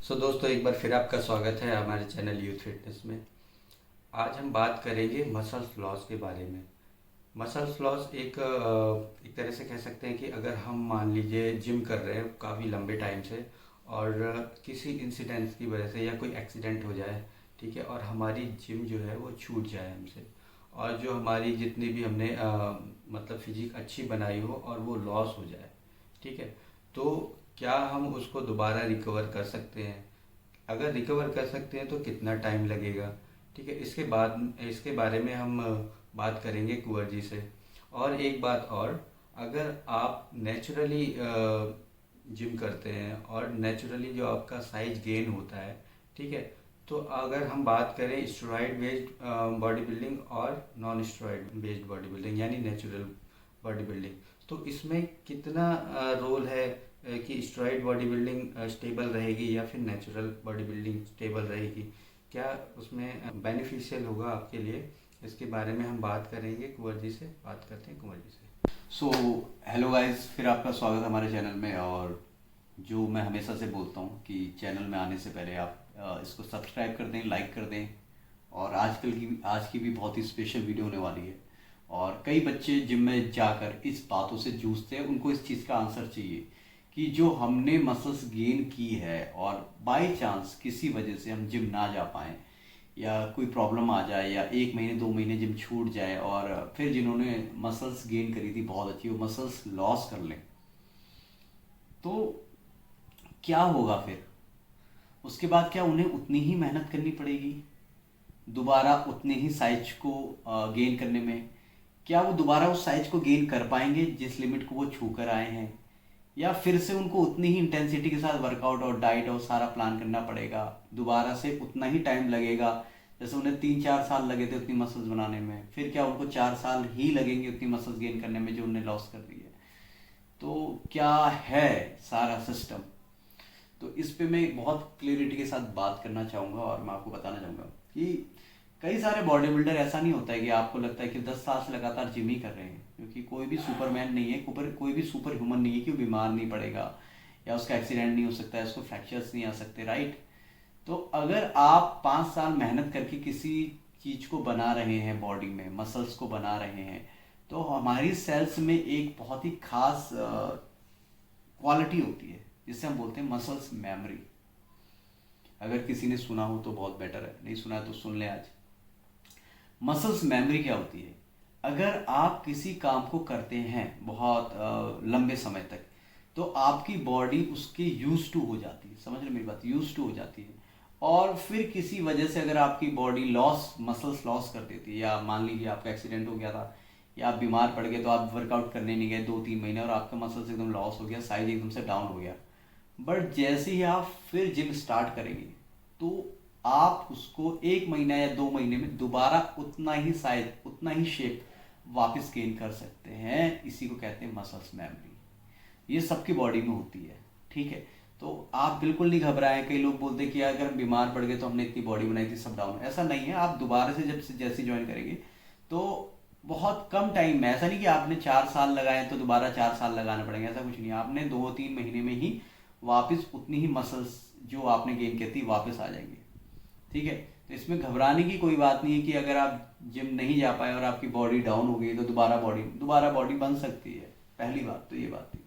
दोस्तों, एक बार फिर आपका स्वागत है हमारे चैनल यूथ फिटनेस में। आज हम बात करेंगे मसल्स लॉस के बारे में। मसल्स लॉस एक तरह से कह सकते हैं कि अगर हम मान लीजिए जिम कर रहे हैं काफ़ी लंबे टाइम से और किसी इंसिडेंट की वजह से या कोई एक्सीडेंट हो जाए, ठीक है, और हमारी जिम जो है वो छूट जाए हमसे, और जो हमारी जितनी भी हमने मतलब फिजिक अच्छी बनाई हो और वो लॉस हो जाए, ठीक है, तो क्या हम उसको दोबारा रिकवर कर सकते हैं? अगर रिकवर कर सकते हैं तो कितना टाइम लगेगा? ठीक है, इसके बारे में हम बात करेंगे कुंवर जी से। और एक बात और, अगर आप नेचुरली जिम करते हैं और नेचुरली जो आपका साइज गेन होता है, ठीक है, तो अगर हम बात करें स्टेरॉइड बेस्ड बॉडी बिल्डिंग और non steroid based body building यानी नेचुरल बॉडी बिल्डिंग, तो इसमें कितना रोल है कि स्टेरॉइड बॉडी बिल्डिंग स्टेबल रहेगी या फिर नेचुरल बॉडी बिल्डिंग स्टेबल रहेगी? क्या उसमें बेनिफिशियल होगा आपके लिए? इसके बारे में हम बात करेंगे, कुंवर जी से बात करते हैं, कुंवर जी से। सो हेलो गाइस, फिर आपका स्वागत है हमारे चैनल में। और जो मैं हमेशा से बोलता हूँ कि चैनल में आने से पहले आप इसको सब्सक्राइब कर दें, लाइक कर दें। और आज की भी बहुत ही स्पेशल वीडियो होने वाली है। और कई बच्चे जिम में जाकर इस बातों से जूझते हैं, उनको इस चीज़ का आंसर चाहिए कि जो हमने मसल्स गेन की है और बाय चांस किसी वजह से हम जिम ना जा पाएँ या कोई प्रॉब्लम आ जाए या 1 महीने 2 महीने जिम छूट जाए और फिर जिन्होंने मसल्स गेन करी थी बहुत अच्छी, वो मसल्स लॉस कर लें, तो क्या होगा फिर? उसके बाद क्या उन्हें उतनी ही मेहनत करनी पड़ेगी दोबारा उतने ही साइज को गेन करने में? क्या वो दोबारा उस साइज को गेन कर पाएंगे जिस लिमिट को वो छू कर आए हैं? या फिर से उनको उतनी ही इंटेंसिटी के साथ वर्कआउट और डाइट और सारा प्लान करना पड़ेगा, दोबारा से उतना ही टाइम लगेगा जैसे उन्हें 3-4 साल लगे थे उतनी मसल्स बनाने में? फिर क्या उनको 4 साल ही लगेंगे उतनी मसल्स गेन करने में जो उन्हें लॉस कर दी है? तो क्या है सारा सिस्टम? तो इस पे मैं बहुत क्लियरिटी के साथ बात करना चाहूँगा और मैं आपको बताना चाहूँगा कि कई सारे बॉडी बिल्डर, ऐसा नहीं होता है कि आपको लगता है कि 10 साल से लगातार जिम ही कर रहे हैं, क्योंकि कोई भी सुपरमैन नहीं है, कोई भी सुपर ह्यूमन नहीं है कि वो बीमार नहीं पड़ेगा या उसका एक्सीडेंट नहीं हो सकता है, उसको फ्रैक्चर्स नहीं आ सकते, राइट? तो अगर आप 5 साल मेहनत करके किसी चीज़ को बना रहे हैं, बॉडी में मसल्स को बना रहे हैं, तो हमारी सेल्स में एक बहुत ही खास क्वालिटी होती है जिसे हम बोलते हैं मसल्स मेमोरी। अगर किसी ने सुना हो तो बहुत बेटर है, नहीं सुना है तो सुन ले आज। मसल्स मेमोरी क्या होती है? अगर आप किसी काम को करते हैं बहुत लंबे समय तक, तो आपकी बॉडी उसके यूज टू हो जाती है। समझ रहे मेरी बात? यूज टू हो जाती है। और फिर किसी वजह से अगर आपकी बॉडी मसल्स लॉस कर देती है, या मान लीजिए आपका एक्सीडेंट हो गया था या आप बीमार पड़ गए, तो आप वर्कआउट करने नहीं गए 2-3 महीने और आपका मसल्स एकदम लॉस हो गया, साइज एकदम से डाउन हो गया। बट जैसे ही आप फिर जिम स्टार्ट करेंगे, तो आप उसको 1 महीना या 2 महीने में दोबारा उतना ही साइज, उतना ही शेप वापस गेन कर सकते हैं। इसी को कहते हैं मसल्स मेमोरी। ये सबकी बॉडी में होती है, ठीक है? तो आप बिल्कुल नहीं घबराएं। कई लोग बोलते हैं कि अगर हम बीमार पड़ गए तो हमने इतनी बॉडी बनाई थी, सब डाउन। ऐसा नहीं है। आप दोबारा से जैसे ज्वाइन करेंगे तो बहुत कम टाइम में, ऐसा नहीं कि आपने 4 साल लगाए तो दोबारा 4 साल लगाना पड़ेंगे, ऐसा कुछ नहीं है। आपने 2-3 महीने में ही वापस उतनी ही मसल्स जो आपने गेन की थी वापस आ जाएंगे, ठीक है? तो इसमें घबराने की कोई बात नहीं है कि अगर आप जिम नहीं जा पाए और आपकी बॉडी डाउन हो गई तो दोबारा बॉडी बन सकती है। पहली बात तो ये बात थी।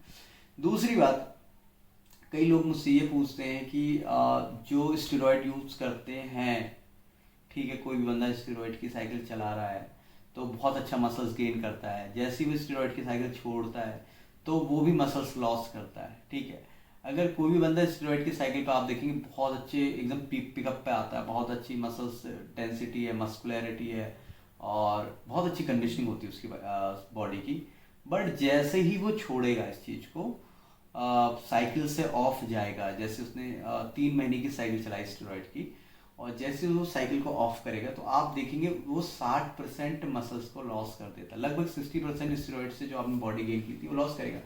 दूसरी बात, कई लोग मुझसे ये पूछते हैं कि जो स्टेरॉयड यूज करते हैं, ठीक है, कोई भी बंदा स्टेरॉयड की साइकिल चला रहा है तो बहुत अच्छा मसल्स गेन करता है, जैसे ही वो स्टेरॉयड की साइकिल छोड़ता है तो वो भी मसल्स लॉस करता है, ठीक है? अगर कोई भी बंदा स्टेरॉयड की साइकिल पे आप देखेंगे बहुत अच्छे एकदम पिकअप पे आता है, बहुत अच्छी मसल्स डेंसिटी है, मस्कुलैरिटी है और बहुत अच्छी कंडीशनिंग होती है उसकी बॉडी की। बट जैसे ही वो छोड़ेगा इस चीज़ को, साइकिल से ऑफ जाएगा, जैसे उसने 3 महीने की साइकिल चलाई स्टेरॉयड की, और जैसे वो साइकिल को ऑफ करेगा तो आप देखेंगे वो 60% मसल्स को लॉस कर देता है। लगभग 60% स्टेरॉयड से जो आपने बॉडी गेन की थी वो लॉस करेगा।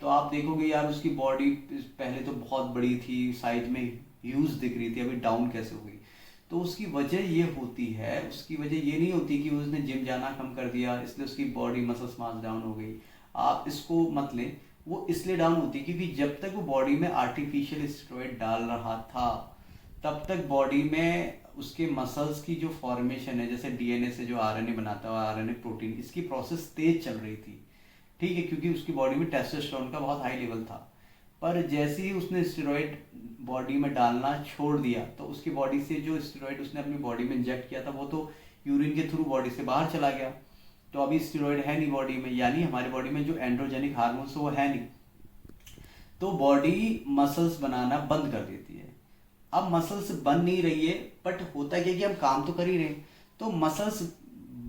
तो आप देखोगे यार उसकी बॉडी पहले तो बहुत बड़ी थी, साइज में ह्यूज दिख रही थी, अभी डाउन कैसे हो गई? तो उसकी वजह ये होती है, उसकी वजह ये नहीं होती कि उसने जिम जाना कम कर दिया इसलिए उसकी बॉडी मसल्स मास डाउन हो गई। आप इसको मत लें। वो इसलिए डाउन होती है क्योंकि जब तक वो बॉडी में आर्टिफिशियल स्टेरॉयड डाल रहा था तब तक बॉडी में उसके मसल्स की जो फॉर्मेशन है, जैसे डीएनए से जो आरएनए बनता है, आरएनए प्रोटीन, इसकी प्रोसेस तेज चल रही थी, ठीक है, क्योंकि उसकी बॉडी में टेस्टोस्टेरोन का बहुत हाई लेवल था। पर जैसे ही उसने स्टेरॉइड बॉडी में डालना छोड़ दिया, तो उसकी बॉडी से जो स्टेरॉइड उसने अपनी बॉडी में इंजेक्ट किया था वो तो यूरिन के थ्रू बॉडी से बाहर चला गया। तो अभी स्टेरॉइड है नहीं बॉडी में, यानी हमारी बॉडी में जो एंड्रोजेनिक हार्मोन्स वो है नहीं, तो बॉडी मसल्स बनाना बंद कर देती है। अब मसल्स बन नहीं रही है, बट होता क्या कि हम काम तो कर ही रहे हैं, तो मसल्स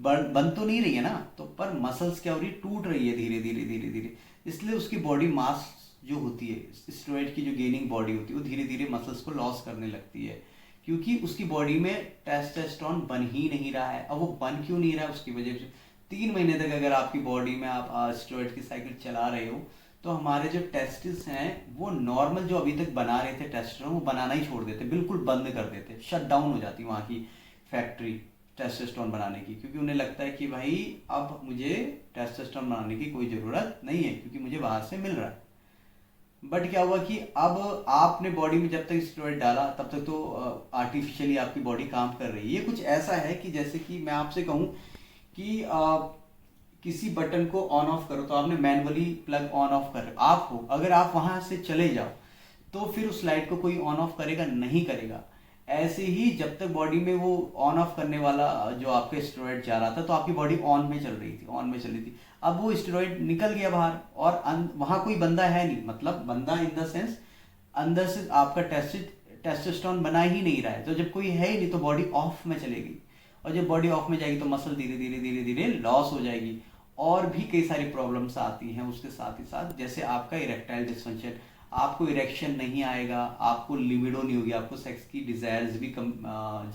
बन तो नहीं रही है ना, तो पर मसल्स क्या हो रही है, टूट रही है धीरे धीरे धीरे धीरे। इसलिए उसकी बॉडी मास जो होती है, स्टेरॉइड की जो गेनिंग बॉडी होती है, वो धीरे धीरे मसल्स को लॉस करने लगती है, क्योंकि उसकी बॉडी में टेस्टोस्टेरोन बन ही नहीं रहा है। अब वो बन क्यों नहीं रहा है, उसकी वजह से 3 महीने तक अगर आपकी बॉडी में आप स्टेरॉइड की साइकिल चला रहे हो, तो हमारे जो टेस्टिस हैं वो नॉर्मल जो अभी तक बना रहे थे टेस्टोस्टेरोन, वो बनाना ही छोड़ देते, बिल्कुल बंद कर देते, शट डाउन हो जाती वहाँ की फैक्ट्री टेस्टोस्टेरोन बनाने की, क्योंकि उन्हें लगता है कि भाई अब मुझे टेस्टोस्टेरोन बनाने की कोई ज़रूरत नहीं है, क्योंकि मुझे बाहर से मिल रहा है। बट क्या हुआ कि अब आपने बॉडी में जब तक स्टेरॉइड डाला तब तक तो आर्टिफिशियली आपकी बॉडी काम कर रही है। ये कुछ ऐसा है कि जैसे कि मैं आपसे कहूँ कि किसी बटन को ऑन ऑफ करो, तो आपने मैनुअली प्लग ऑन ऑफ कर आप हो, अगर आप वहां से चले जाओ तो फिर उस लाइट को कोई ऑन ऑफ करेगा नहीं करेगा। ऐसे ही जब तक बॉडी में वो ऑन ऑफ करने वाला जो आपके स्टेरॉइड जा रहा था, तो आपकी बॉडी ऑन में चल रही थी, ऑन में चल रही थी। अब वो स्टेरॉइड निकल गया बाहर और वहां कोई बंदा है नहीं, मतलब बंदा इन द सेंस अंदर से आपका टेस्टोस्टेरोन बना ही नहीं रहा है। तो जब कोई है ही नहीं तो बॉडी ऑफ में चलेगी, और जब बॉडी ऑफ में जाएगी तो मसल धीरे धीरे धीरे धीरे लॉस हो जाएगी, और भी कई सारी प्रॉब्लम्स आती हैं उसके साथ ही साथ, जैसे आपका इरेक्टाइल डिस्फंक्शन, आपको इरेक्शन नहीं आएगा, आपको लिबिडो नहीं होगी, आपको सेक्स की डिजायर्स भी कम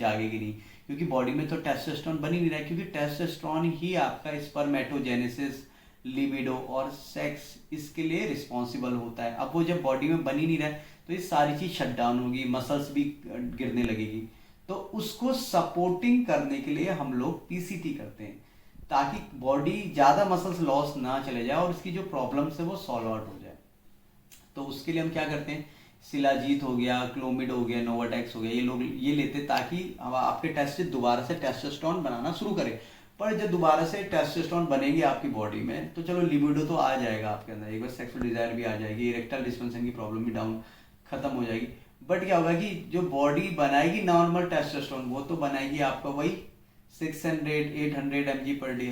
जागेगी नहीं, क्योंकि बॉडी में तो टेस्टोस्टेरोन बन ही नहीं रहा है, क्योंकि टेस्टोस्टेरोन ही आपका स्पर्मेटोजेनेसिस, लिबिडो और सेक्स इसके लिए रिस्पॉन्सिबल होता है। अब वो जब बॉडी में बन ही नहीं रहा है तो ये सारी चीज शट डाउन होगी, मसल्स भी गिरने लगेगी। तो उसको सपोर्टिंग करने के लिए हम लोग पीसीटी करते हैं, ताकि बॉडी ज्यादा मसल्स लॉस ना चले जाए और इसकी जो प्रॉब्लम्स है वो सॉल्व आउट हो जाए। तो उसके लिए हम क्या करते हैं, शिलाजीत हो गया, क्लोमिड हो गया, नोवाटेक्स हो गया, ये लोग ये लेते ताकि आपके टेस्टिस दोबारा से टेस्टोस्टेरोन बनाना शुरू करे। पर जब दोबारा से टेस्टोस्टेरोन बनेगी आपकी बॉडी में, तो चलो लिबिडो तो आ जाएगा आपके अंदर, एक बार सेक्सुअल डिजायर भी आ जाएगी, इरेक्टाइल डिस्फंक्शन की प्रॉब्लम भी डाउन खत्म हो जाएगी। बट क्या होगा कि जो बॉडी बनाएगी नॉर्मल टेस्टोस्टेरोन, वो तो बनाएगी आपका वही 600-800 mg पर डे,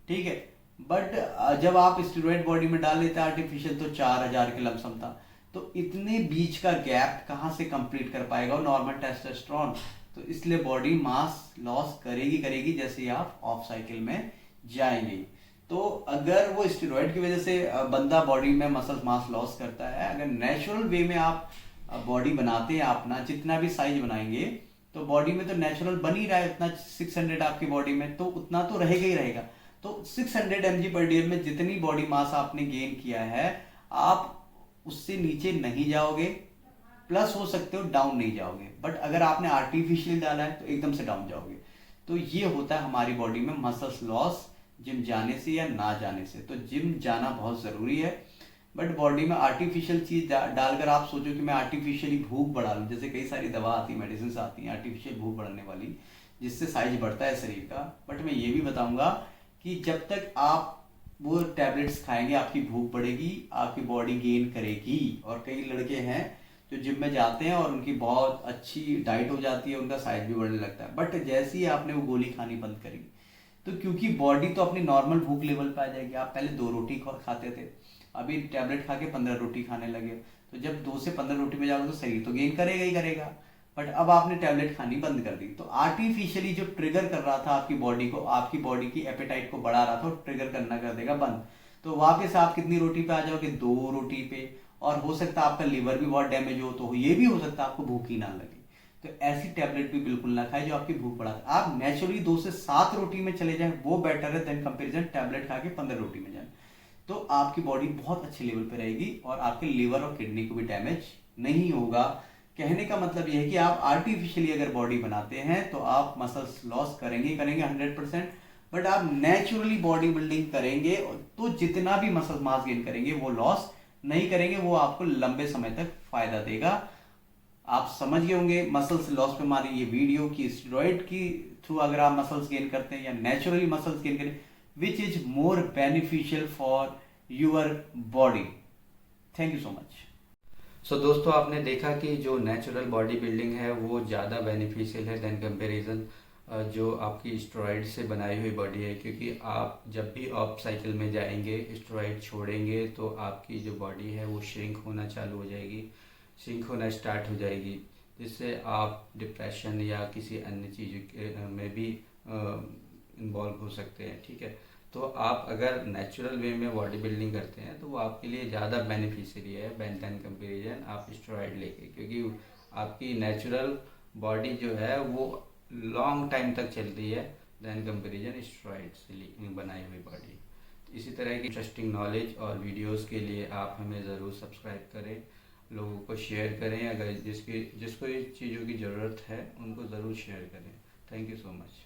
ठीक है। बट जब आप स्टेरॉइड बॉडी में डाल लेते हैं आर्टिफिशियल, तो 4000 के लमसम था, तो इतने बीच का गैप कहाँ से कंप्लीट कर पाएगा नॉर्मल टेस्टोस्टेरोन। तो इसलिए बॉडी मास लॉस करेगी करेगी जैसे ही आप ऑफ साइकिल में जाएंगे। तो अगर वो स्टेरॉइड की वजह से बंदा बॉडी में मसल मास लॉस करता है, अगर नेचुरल वे में आप बॉडी बनाते हैं अपना, जितना भी साइज बनाएंगे, तो बॉडी में तो नेचुरल बन ही रहा है उतना, 600 आपकी बॉडी में, तो उतना तो रहेगा ही रहेगा। तो 600 mg पर डे में जितनी बॉडी मास आपने गेन किया है, आप उससे नीचे नहीं जाओगे, प्लस हो सकते हो डाउन नहीं जाओगे। बट अगर आपने आर्टिफिशियल डाला है तो एकदम से डाउन जाओगे। तो ये होता है हमारी बॉडी में मसल्स लॉस जिम जाने से या ना जाने से। तो जिम जाना बहुत जरूरी है, बट बॉडी में आर्टिफिशियल चीज डालकर आप सोचो कि मैं आर्टिफिशियली भूख बढ़ा लूँ, जैसे कई सारी दवा आती है, मेडिसिन आती हैं आर्टिफिशियल भूख बढ़ाने वाली, जिससे साइज बढ़ता है शरीर का। बट मैं ये भी बताऊंगा कि जब तक आप वो टैबलेट्स खाएंगे आपकी भूख बढ़ेगी, आपकी बॉडी गेन करेगी। और कई लड़के हैं जो जिम में जाते हैं और उनकी बहुत अच्छी डाइट हो जाती है, उनका साइज भी बढ़ने लगता है, बट जैसे ही आपने वो गोली खानी बंद करी, तो क्योंकि बॉडी तो अपनी नॉर्मल भूख लेवल पे आ जाएगी। आप पहले 2 रोटी खाते थे, अभी टैबलेट खा के 15 रोटी खाने लगे, तो जब 2 से 15 रोटी में जाओगे तो शरीर तो गेन करेगा ही करेगा। बट अब आपने टैबलेट खानी बंद कर दी, तो आर्टिफिशियली जो ट्रिगर कर रहा था आपकी बॉडी को, आपकी बॉडी की एपेटाइट को बढ़ा रहा था, ट्रिगर करना कर देगा बंद। तो वापस आप कितनी रोटी पे आ जाओगे, 2 रोटी पे। और हो सकता है आपका लिवर भी बहुत डैमेज हो, तो ये भी हो सकता है आपको भूख ही ना लगे। तो ऐसी टैबलेट भी बिल्कुल ना खाए जो आपकी भूख बढ़ाता है। आप नेचुरली 2 से 7 रोटी में चले जाए, वो बेटर है देन कंपेरिजन टैबलेट खा के 15 रोटी में जाए। तो आपकी बॉडी बहुत अच्छे लेवल पे रहेगी और आपके लिवर और किडनी को भी डैमेज नहीं होगा। कहने का मतलब यह है कि आप आर्टिफिशियली अगर बॉडी बनाते हैं तो आप मसल्स लॉस करेंगे 100%, बट आप नेचुरली बॉडी बिल्डिंग करेंगे तो जितना भी मसल मास गेन करेंगे वो लॉस नहीं करेंगे, वो आपको लंबे समय तक फायदा देगा। आप समझ गए होंगे मसल्स लॉस पे हमारी ये वीडियो की स्टेरॉइड की थ्रू अगर आप मसल्स गेन करते हैं या नेचुरली मसल्स गेन करें, which is more beneficial for your body. Thank you so much. So दोस्तों, आपने देखा कि जो नेचुरल बॉडी बिल्डिंग है वो ज़्यादा बेनिफिशियल है देन कंपैरिजन जो आपकी स्टेरॉइड से बनाई हुई बॉडी है, क्योंकि आप जब भी ऑफ साइकिल में जाएंगे, स्टेरॉइड छोड़ेंगे, तो आपकी जो बॉडी है वो श्रिंक होना चालू हो जाएगी, श्रिंक होना स्टार्ट हो जाएगी, जिससे आप डिप्रेशन या किसी अन्य चीज़ में भी इन्वॉल्व हो सकते हैं। ठीक है, तो आप अगर नेचुरल वे में बॉडी बिल्डिंग करते हैं तो वो आपके लिए ज़्यादा बेनिफिशियरी है देन कंपेरिजन आप स्टेरॉइड लेके, क्योंकि आपकी नेचुरल बॉडी जो है वो लॉन्ग टाइम तक चलती है देन कंपेरिजन स्टेरॉइड से बनाई हुई बॉडी। इसी तरह की इंटरेस्टिंग नॉलेज और वीडियोस के लिए आप हमें ज़रूर सब्सक्राइब करें, लोगों को शेयर करें, अगर जिसको इस चीज़ों की ज़रूरत है उनको ज़रूर शेयर करें। Thank you so much.